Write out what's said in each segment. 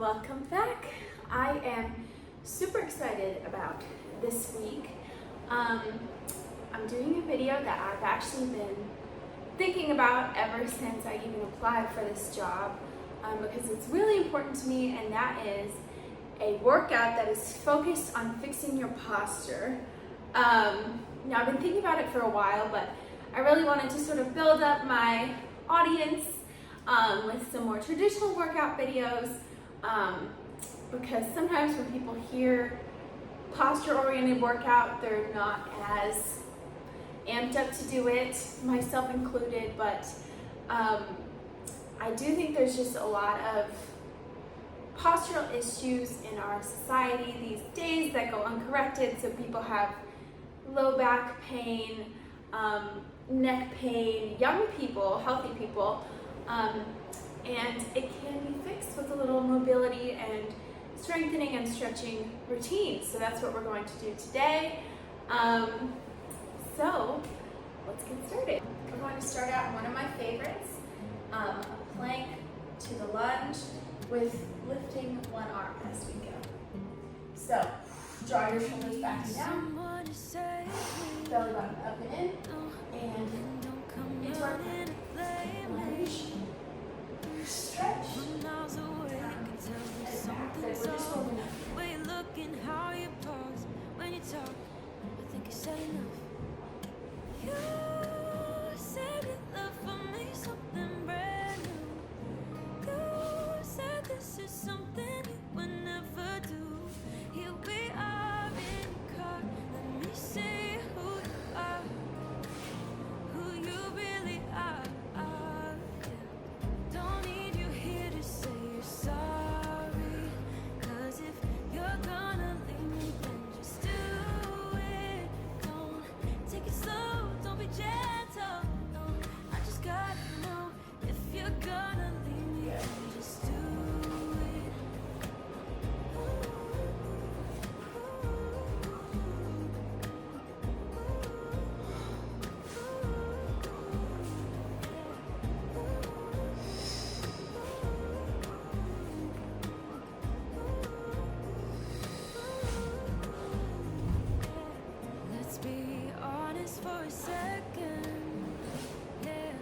Welcome back. I am super excited about this week. I'm doing a video that I've actually been thinking about ever since I even applied for this job because it's really important to me, and that is a workout that is focused on fixing your posture. Now I've been thinking about it for a while, but I really wanted to sort of build up my audience with some more traditional workout videos because sometimes when people hear posture-oriented workout, they're not as amped up to do it, myself included, but I do think there's just a lot of postural issues in our society these days that go uncorrected. So people have low back pain, neck pain, young people, healthy people, and it can be fixed with a little mobility and strengthening and stretching routines. So that's what we're going to do today. So let's get started. We're going to start out one of my favorites, a plank to the lunge with lifting one arm as we go. So draw your shoulders back and down, belly button up and in, and into our plank. Lunge, stretch, and back. Good. We're just holding up. Looking how you pause when you talk, I think you said enough. You said you love for me something brand new. You said this is something you would never do. Here we are in the car. Let me see who you are, who you really are. Yeah. Don't need you here to say you're sorry, 'cause if you're gonna leave me, then just do it. Don't take it slow, don't be gentle. No, I just gotta know if you're gonna leave me, then just do it. Let's be honest for a second. Yeah,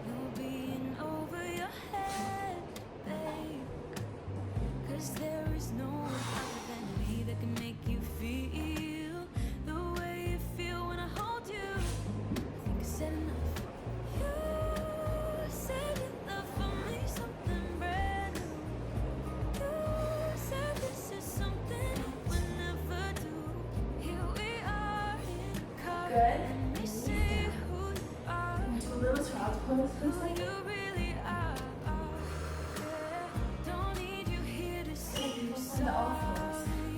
you'll be in over your head, babe. 'Cause there is no one other than me that can make you feel the way you feel when I hold you. I think I said enough. You said you love for me something brand new. You said this is something you would never do. Here we are in the car. Good. Let me see who you are, Into a little child's pose for a who second. you really are. Yeah. Don't need you here to say you're Into all fours. sorry,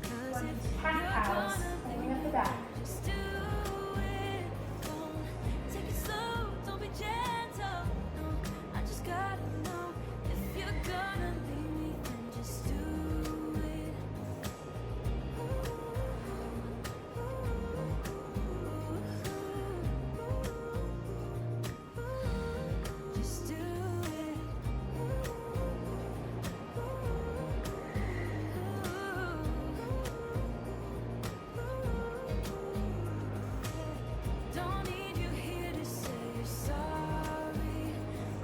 'cause One if cat you're cows, gonna holding leave up the me, back. just do it. Don't take it slow, don't be gentle. No, I just gotta know if you're gonna leave me, then just do it. Just do it. Don't need you here to say you're sorry,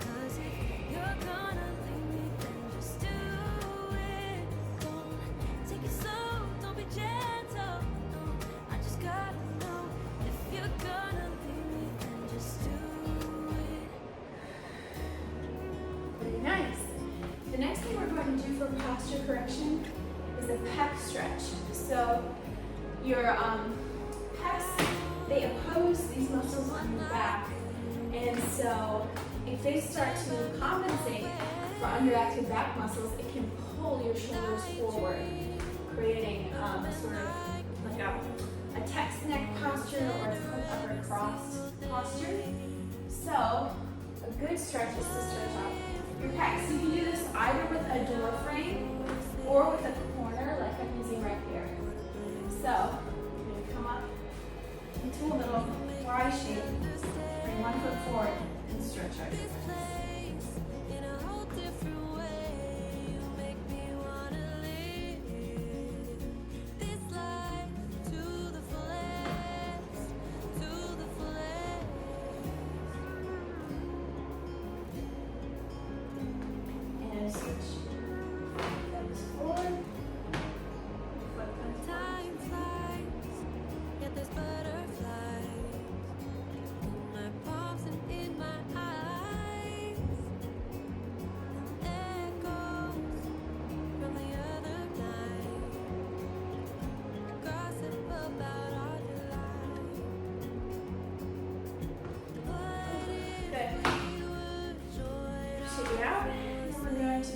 'cause if you're gonna leave me, then just do it. Don't take it slow, don't be gentle. No, I just gotta know if you're gonna leave me, then just do it. Very nice. The next thing we're going to do for posture correction is a pec stretch. So your pecs, they oppose these muscles on your back, and so if they start to compensate for underactive back muscles, it can pull your shoulders forward, creating sort of like a text neck posture or a upper crossed posture. So a good stretch is to stretch out your pecs. You can do this either with a door frame or with a corner like I'm using right here. So you're going to come up into a little Y shape, bring one foot forward stretch out your legs. In a whole different way, you make me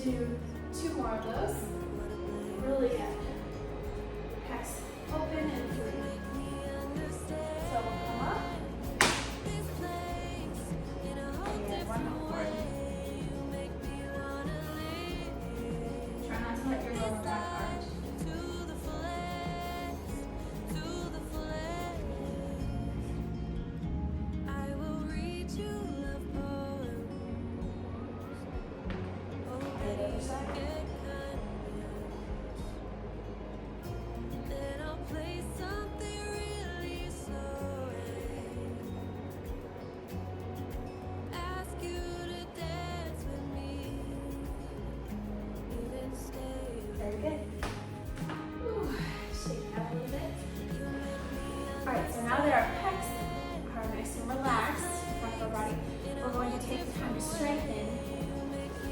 do 2 more of those. Really get pecs open and free. So we'll come up. And 1 more. Try not to let your lower back arch. Very good. Ooh, shake that a little bit. Alright, so now that our pecs are nice and relaxed, front of our body, we're going to take the time to strengthen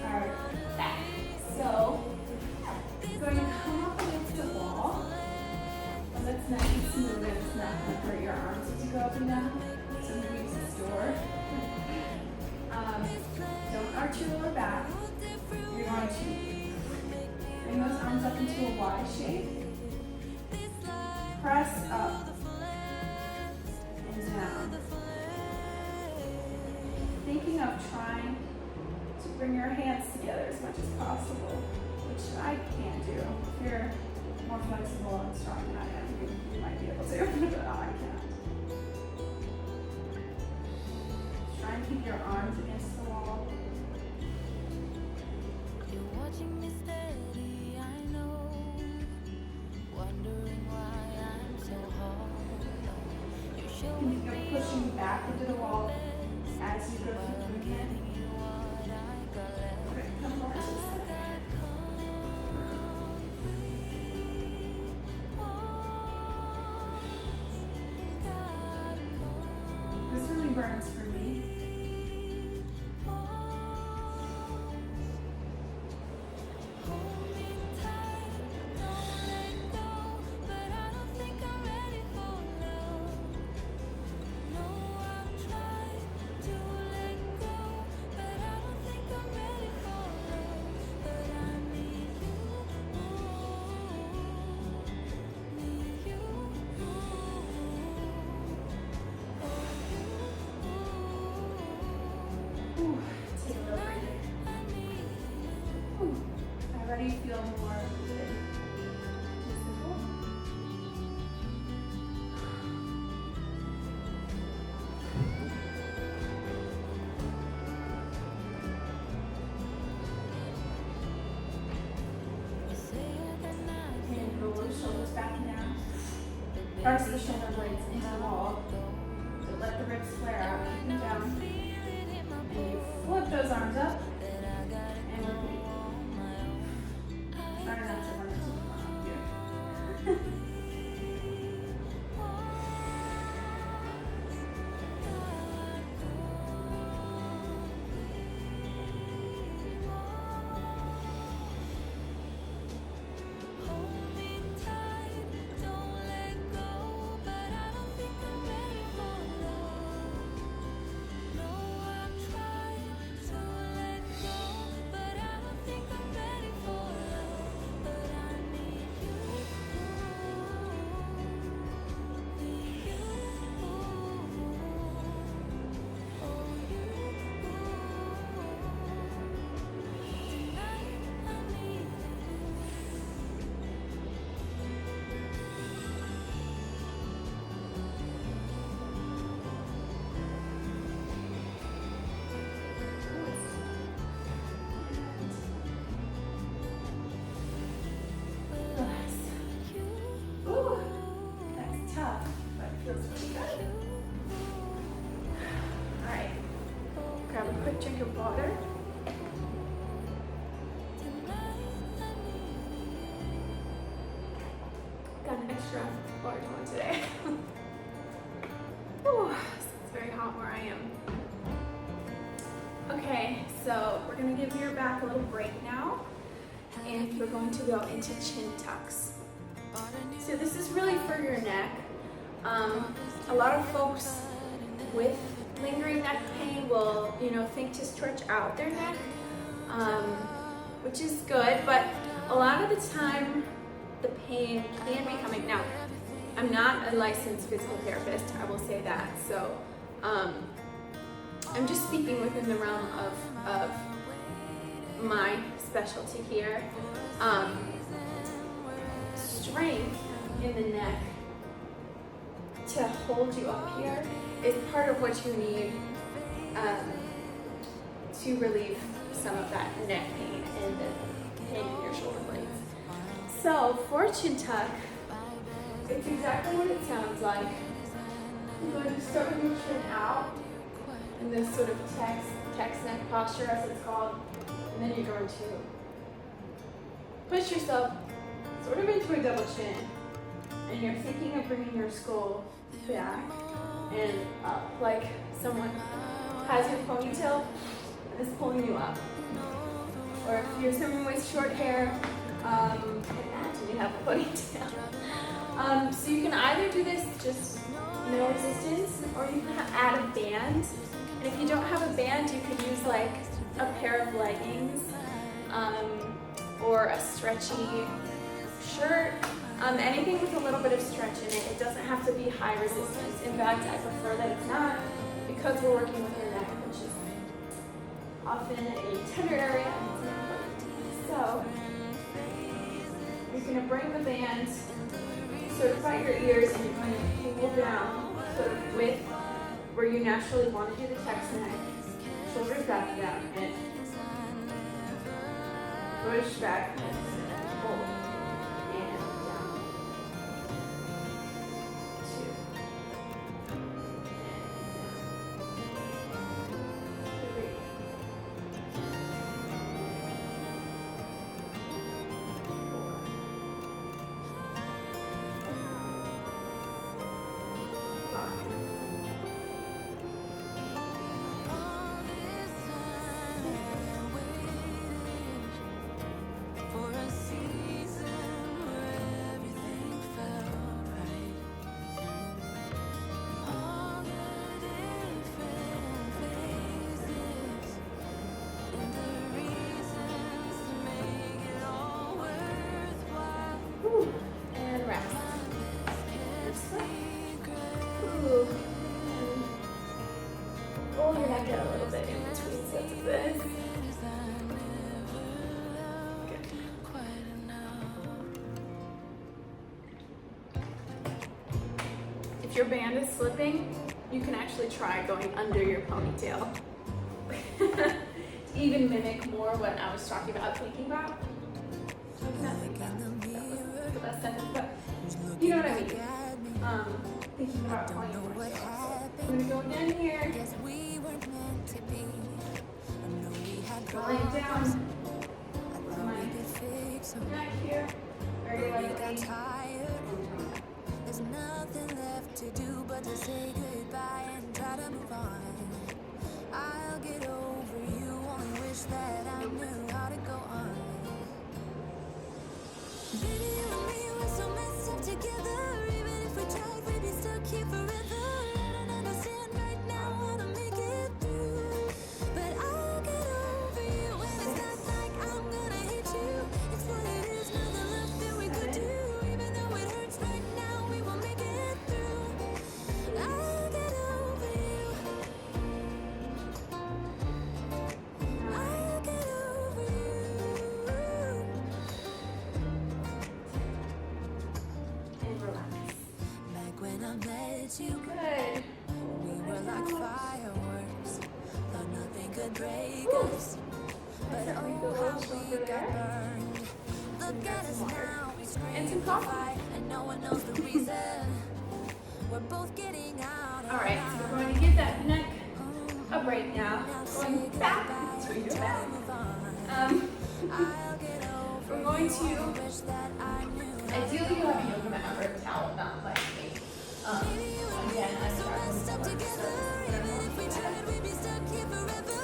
our back. So, we're going to come up against the wall. And that's nice and smooth and it's not going to hurt your arms as you go up and down. So I'm going to use this door. Don't arch your lower back. You're going to bring those arms up into a Y shape. Press up and down. Thinking of trying to bring your hands together as much as possible, which I can't do. If you're more flexible and strong than I am, you might be able to, but I can't. Try and keep your arms against the wall. You're watching me steady, I know, wondering why I'm so hard. You show And you're pushing back into the wall as you go through the movement. Okay, come more to the side. This really burns for me. Ooh, take a little breather. Ooh, already feel more good. Too simple. And roll those shoulders back down. Press the shoulder blades into the wall. So let the ribs flare out, keep them down. And you flip those arms up and repeat. Try not to run into the ground here. Relax. Ooh, that's tough, but it feels pretty good. Alright, grab a quick drink of water. Got an extra large one today. Ooh, it's very hot where I am. Okay, so we're gonna give your back a little break now, and we're going to go into chin tucks. So this is really for your neck. A lot of folks with lingering neck pain will, think to stretch out their neck. which is good, but a lot of the time the pain can be coming. Now, I'm not a licensed physical therapist, I will say that, so I'm just speaking within the realm of my specialty here. Strength in the neck to hold you up here is part of what you need to relieve some of that neck pain and the pain in your shoulder blades. So, fortune tuck, it's exactly what it sounds like. You're going to start with your chin out in this sort of text neck posture, as it's called, and then you're going to push yourself sort of into a double chin, and you're thinking of bringing your skull back and up, like someone has your ponytail and is pulling you up. Or if you're someone with short hair, imagine you have a ponytail. So you can either do this just no resistance, or you can add a band. And if you don't have a band, you could use like a pair of leggings or a stretchy shirt. Anything with a little bit of stretch in it. It doesn't have to be high resistance. In fact, I prefer that it's not, because we're working with your neck, which is often a tender area and it's important. So you're going to bring the band sort of by your ears, and you're going to pull down sort of with where you naturally want to do the text neck. Shoulders back down and push back and pull. And rest. Ooh. And roll your neck out a little bit in between sets of this. Good. If your band is slipping, you can actually try going under your ponytail. To even mimic more what I was talking about, thinking about. The best sentence, but you know what I mean. Thinking about ponytail. So I'm gonna go down here. Lying down. My neck here. Very lightly. There's nothing left to do but to say goodbye and try to move on. I'll get over you, only wish that I knew how to go on. Baby, you and me, we're so messed up together. Even if we tried, we'd be stuck here forever. I don't understand right now how to make it through, but I'll get over you. And it's not like I'm gonna hate you. It's what it is, nothing left that we could do. Even though it hurts right now, we will make it through. I'll get over you. I'll get over you. And relax. Back when I met you, Good. we were like fireworks. Thought nothing could break us. But oh, how we got burned. Look at us now, we And some scream coffee. fight, and no one knows the reason. We're both getting out of Alright, line. so we're going to give that neck a break now. Going back to your back. I'll get over We're going to, wish that I knew. ideally you have a yoga mat or a towel, not like me. Again, I'm struggling so much, so Even if we tried, we'd be stuck here forever.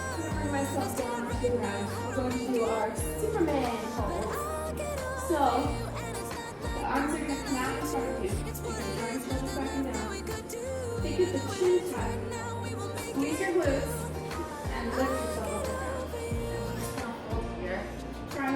bring myself down off the ground. We're going to do our Superman pose. So, the arms are going to come out in front of you. You're going to try and switch back and down. Think of the chin tuck. Squeeze your glutes and lift yourself over. Now hold here. Try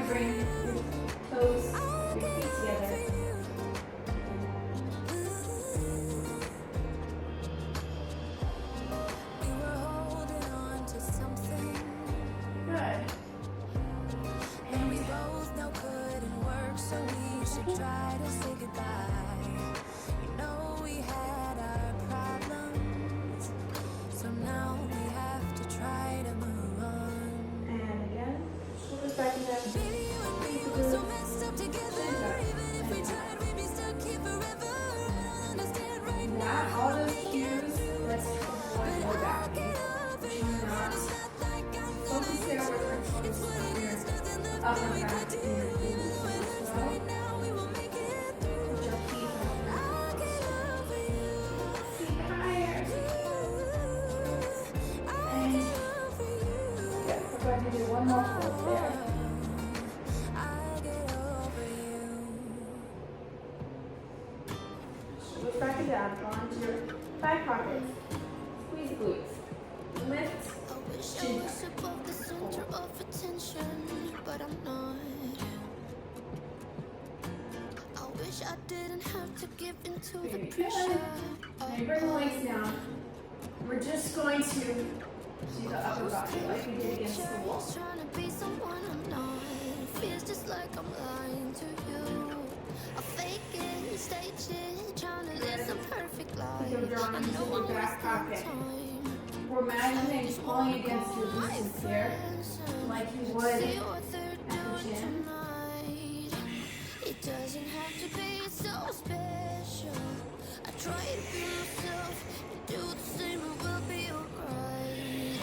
upper back in your glutes as well. Put your feet on the seat higher. And good. We're going to do one more hold there. Shoulders back and down. Go onto your back pockets. Squeeze glutes. Lift. Chin back. But I'm not. I wish I didn't have to give into the Very pressure. good. Now you bring the legs down. We're just going to do the upper body like we did against the wall. Trying to be someone I'm not. Feels just like I'm lying to you. I fake it, stage it, trying to live some perfect life. Keep your I arms know in your I'm back wasting pocket. time. We're imagining pulling against your glutes here, like you would at the gym. It doesn't have to be so special. I try to be myself. You do the same, it will be alright.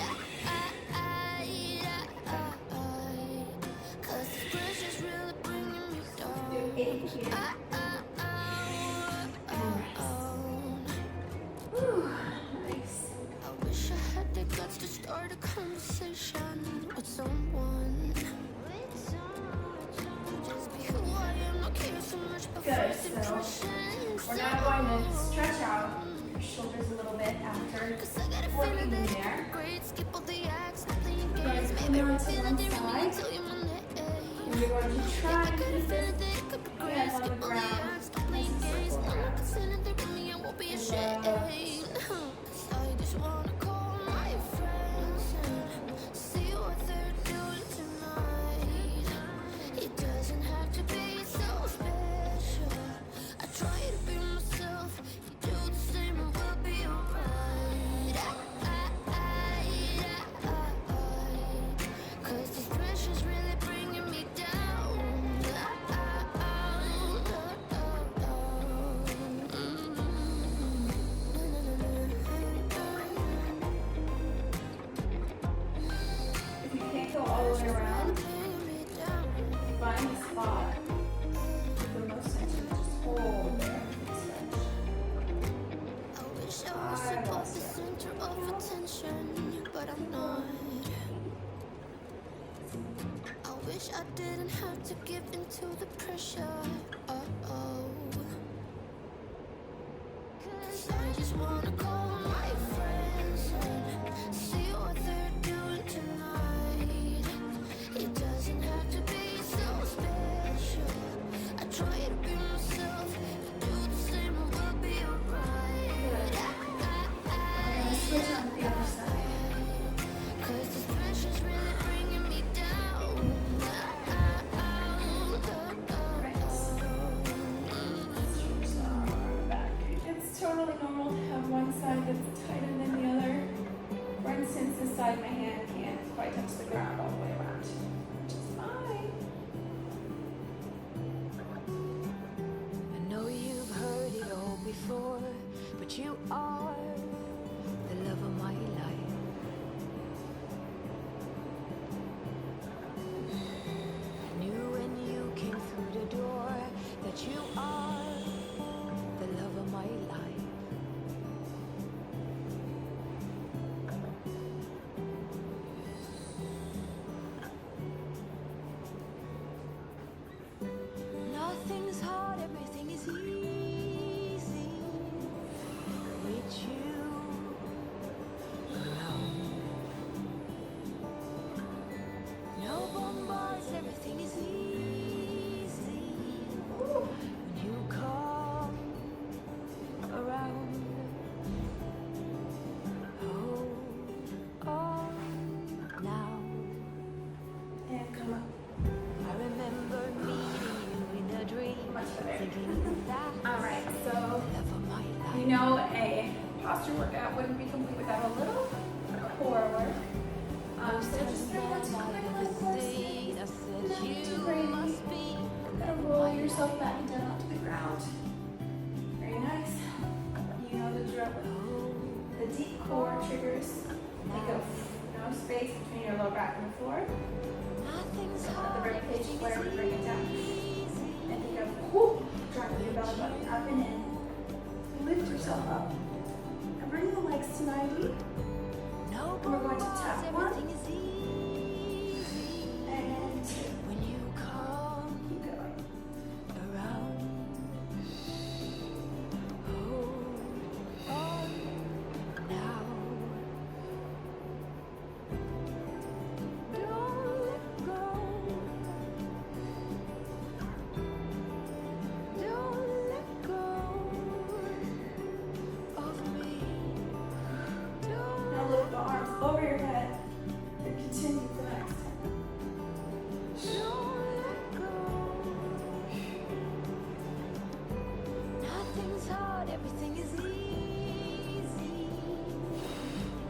Cause this pressure's really bringing me down. Do 8 here. Whew, nice. I wish I had the guts to start a conversation with someone. Just be who I am, not care so much about Good, first so impressions. we're now going to stretch out your shoulders a little bit after Cause I got a working feeling that there. great, skip all the acts, playing You're going games. to come Maybe down I to feel one like they really side, tell you my name. and you're going to try I to got a keep feeling this that it could be great, hands on skip the all the ground acts, stop as playing a games. circle I'm not around. consenting there with me, I won't be ashamed. Cause I just wanna call my friends and see what they're doing tonight. It doesn't have to be so special. I try to be myself. You do the same and we'll be alright. Cause this pressure's really bringing me down. If you can't go all the way around, find a spot with the most tension. Just hold there. I wish I was above the center of attention, but I'm not. I wish I didn't have to give into the pressure. Cause I just wanna call my friends and see what they're doing tonight. It doesn't have to be so special. I try to be myself. You do the same and we'll be alright. We're going to switch on to the other side. Cause this pressure's really bringing me down. It's totally normal to have one side that's tighter than the other. For instance, this side my hand can't quite touch the ground all the way around, which is fine. I know you've heard it all before, but you are the love of my life. I knew when you came through the door that you are the love of my life. Nothing's hard, everything is easy with you around. No bombs, everything is easy when you come around. Hold on now. And come up. I remember meeting you in a dream, Much better. thinking that All right, so love of my life. you know a posture workout wouldn't be complete without a little core work. So just remember to quick leg thrust. Nothing too crazy. Gotta roll yourself back down onto the ground. Very nice. You know the drill. The deep core triggers. They go, no space between your lower back and the floor. Nothing's Let the hard, rib cage flare, everything's bring it down. easy. And think of, whoop, driving your belly button up and in. Lift yourself up. And bring the legs to 90. No We're going to balls, tap one. everything is easy. And two. When you come Keep going. around, hold on now. Don't let go. Don't let go of me. Now lift the arms over your head and continue for the next 10. Don't let go. Nothing's hard, everything is easy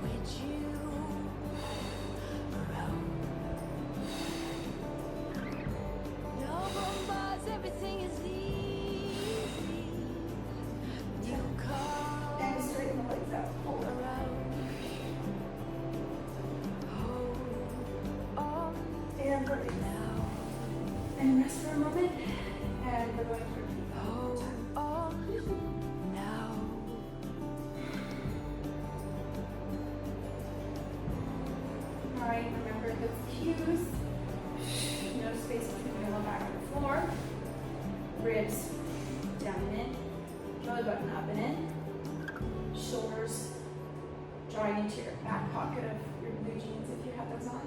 with you around. No bombs, everything is easy. You come And straighten the legs out. Hold it. around. Hold on And release. now. And rest for a moment. And we're going to repeat. Hold on now. Alright, remember those cues. No space between your lower back and the floor. Ribs down and in. Belly button up and in. Shoulders drawing into your back pocket of your blue jeans if you have those on.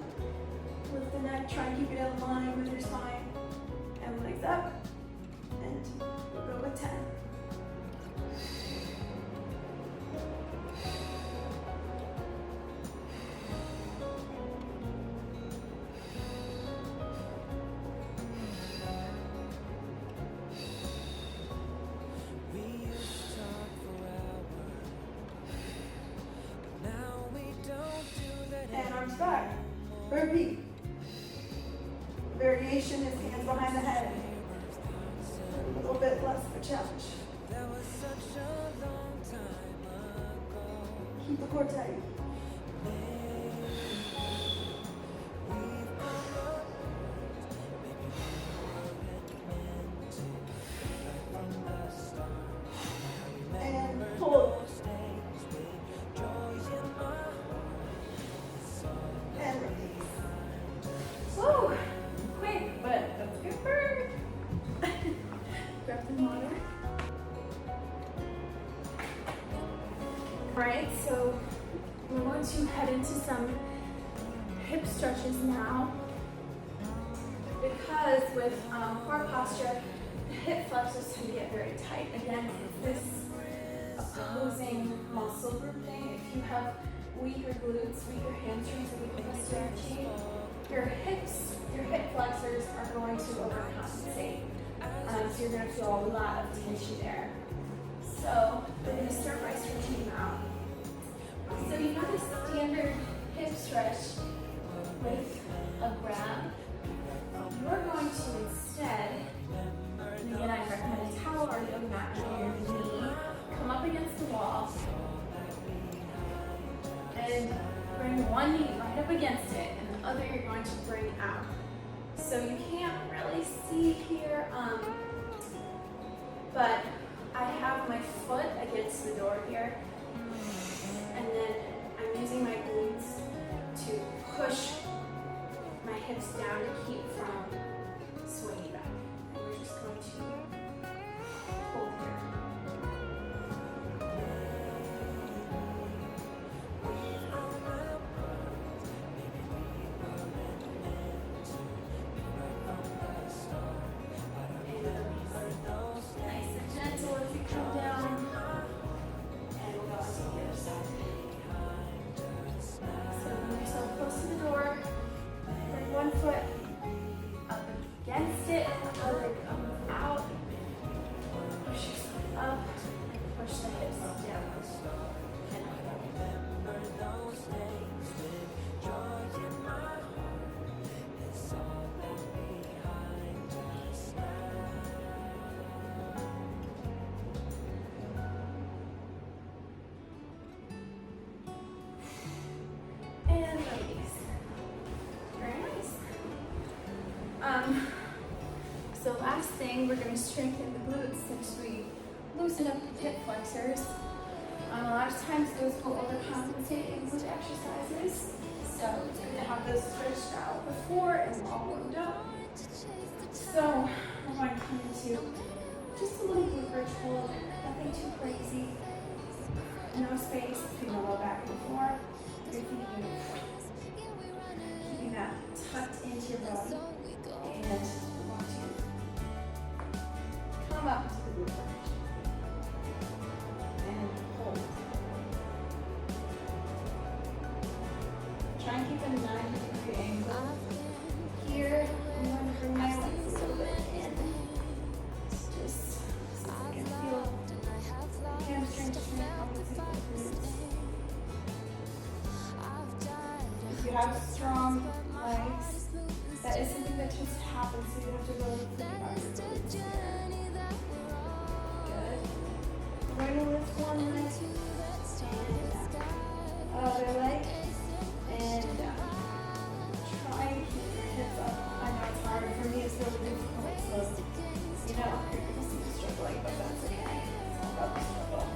Lift the neck, try and keep it in line with your spine. And legs up. And we'll go with 10. We used to talk for hours, but now we don't do that And arms back. Repeat. Variation is hands behind the head. A little bit less of a challenge. That was such a long time ago. Keep the core tight. And hold. And release. Woo! Quick, but that's good burn. Grab some water. Alright, so we're going to head into some hip stretches now. Because with poor posture, the hip flexors tend to get very tight. Again, it's this opposing muscle group thing. If you have weaker glutes, weaker hamstrings, or weaker posterior, your hip flexors are going to overcompensate. So you're going to feel a lot of tension there. So we're going to start by stretching them out. So you have a standard hip stretch with a grab. You're going to instead, and again I recommend a towel or yoga mat under your knee, come up against the wall, and bring one knee right up against it, and the other you're going to bring out. So you can't really see here, but I have my foot against the door here, and then I'm using my glutes to push my hips down to keep from swinging back. And we're just going to hold here. Nice and gentle as you come down. And we'll go on to the other side. thing, we're going to strengthen the glutes since we loosened up the hip flexors. A lot of times those will overcompensate in glute exercises, so it's good to have those stretched out before and all warmed up. So we're going to come into just a little glute bridge hold, nothing too crazy, no space, keeping the low back and floor. You're thinking keeping that tucked into your belly, and we want to come up to the glute bridge and hold. Try and keep a 90-degree angle. Here, I'm going to bring my legs a little bit in, just so I can feel hamstring strength compensate the glutes. If you have strong legs, that is something that just happens, so you have to really think about your glutes here. Good. We're going to lift one leg and other leg, and try and keep your hips up. I know it's hard. For me, it's really difficult, so you know, you're going to see me struggling, but that's okay. It's all about the struggle.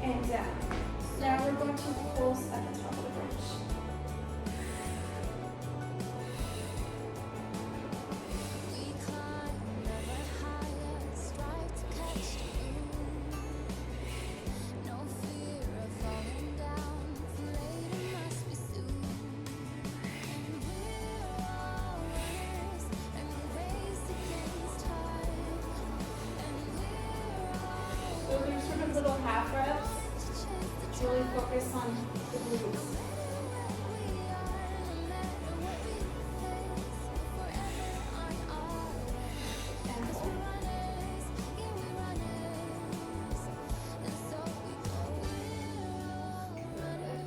And down. Now we're going to pulse at the top of the bridge. So we're doing sort of little half reps. Really focus on the glutes. And hold.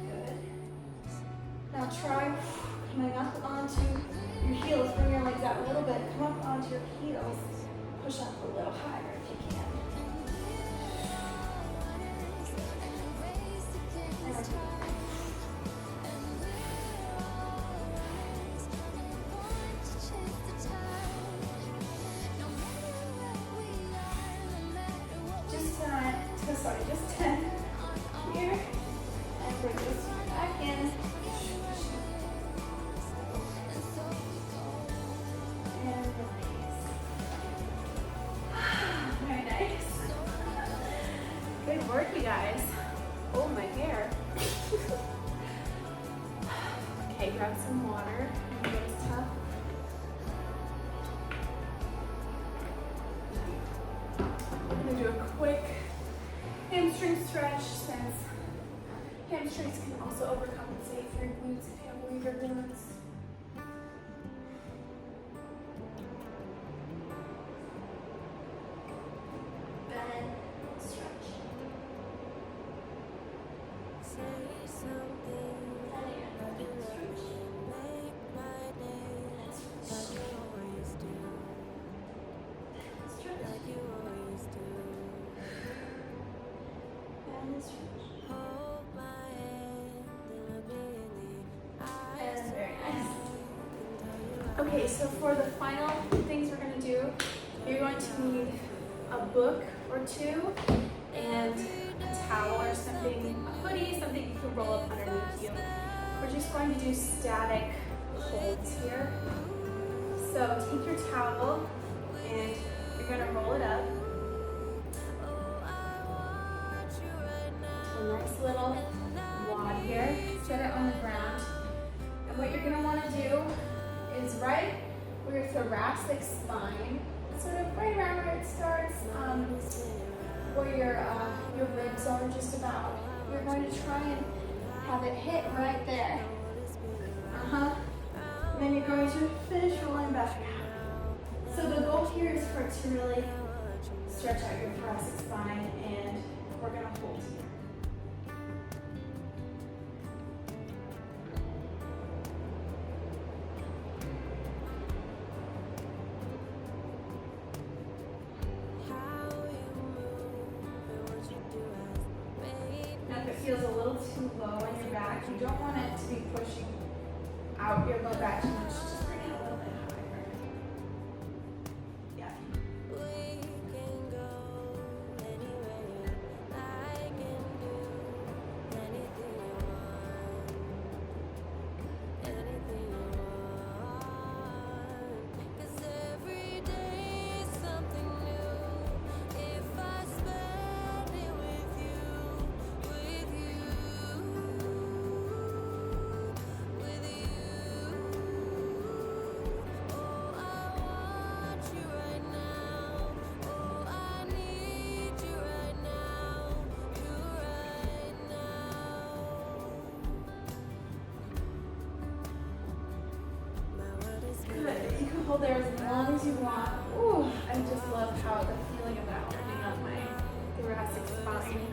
Good. Now try coming up onto your heels. Bring your legs out a little bit. Come up onto your heels. Push up a little higher if you can. Just 10 here, and bring this back in. And release. Very nice. Good work, you guys. Oh, my hair. Okay, grab some water. It was tough. I'm going to do a quick hamstring stretch, since hamstrings can also overcompensate for your glutes if you have weaker glutes. Then stretch. Okay, so for the final things we're going to do, you're going to need a book or two and a towel or something, a hoodie, something you can roll up underneath you. We're just going to do static holds here. So take your towel and you're going to roll it up to a nice little wad here. Set it on the ground. And what you're going to want to do is right where your thoracic spine, sort of right around where it starts, where your ribs are just about. You're going to try and have it hit right there. And then you're going to finish rolling back out. So the goal here is for it to really stretch out your thoracic spine, and we're going to hold here. feels a little too low in your back. You don't want it to be pushing out your low back too much. Just bring it a little bit higher. Yeah. Good. You can hold there as long as you want. Ooh, I just love how the feeling of that opening up my thoracic spine.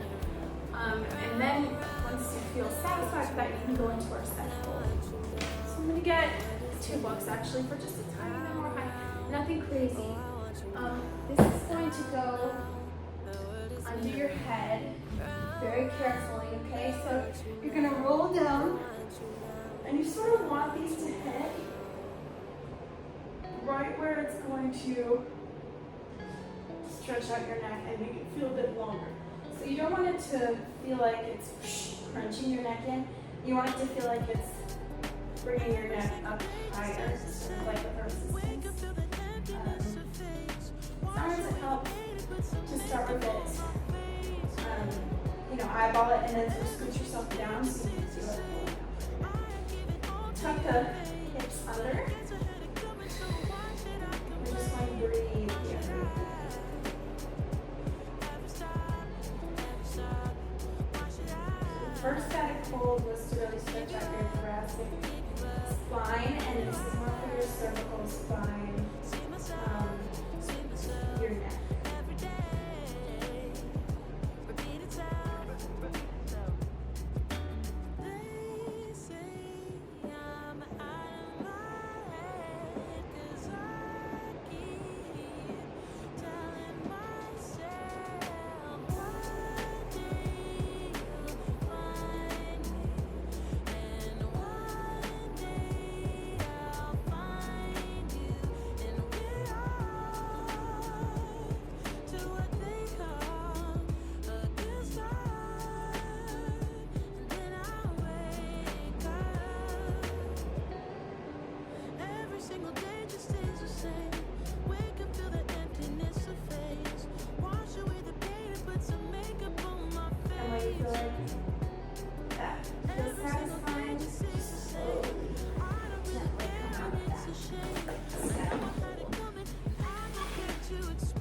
And then once you feel satisfied with that, you can go into our set hold. So I'm gonna get 2 blocks actually for just a tiny bit more high. Nothing crazy. This is going to go under your head very carefully, okay? So you're gonna roll down and you sort of want these to hit right where it's going to stretch out your neck and make it feel a bit longer. So you don't want it to feel like it's crunching your neck in. You want it to feel like it's bringing your neck up higher, sort of like a resistance. Sometimes it helps to start with it, eyeball it and then sort of scoot yourself down so you can feel it pulling out. Tuck the hips under. We're just going to breathe here. The first static hold was to really stretch out your thoracic spine, and this is more for your cervical spine, your neck.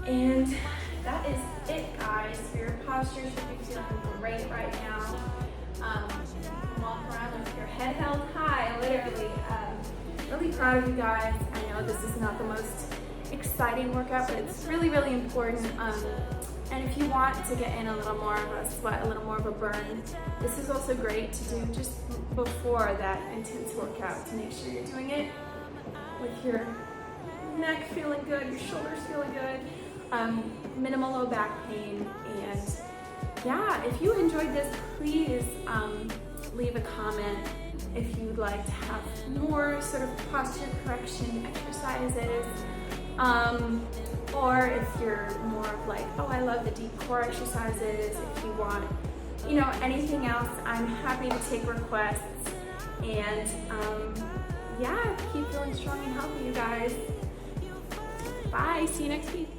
And that is it, guys. Your posture should be feeling great right now. You can walk around with your head held high, literally. Really proud of you guys. I know this is not the most exciting workout, but it's really, really important. And if you want to get in a little more of a sweat, a little more of a burn, this is also great to do just before that intense workout to make sure you're doing it with your neck feeling good, your shoulders feeling good, minimal low back pain. And yeah, if you enjoyed this, please leave a comment if you'd like to have more sort of posture correction exercises, or if you're more of like, oh, I love the deep core exercises. If you want, anything else, I'm happy to take requests. And yeah, keep feeling strong and healthy, you guys. Bye, see you next week.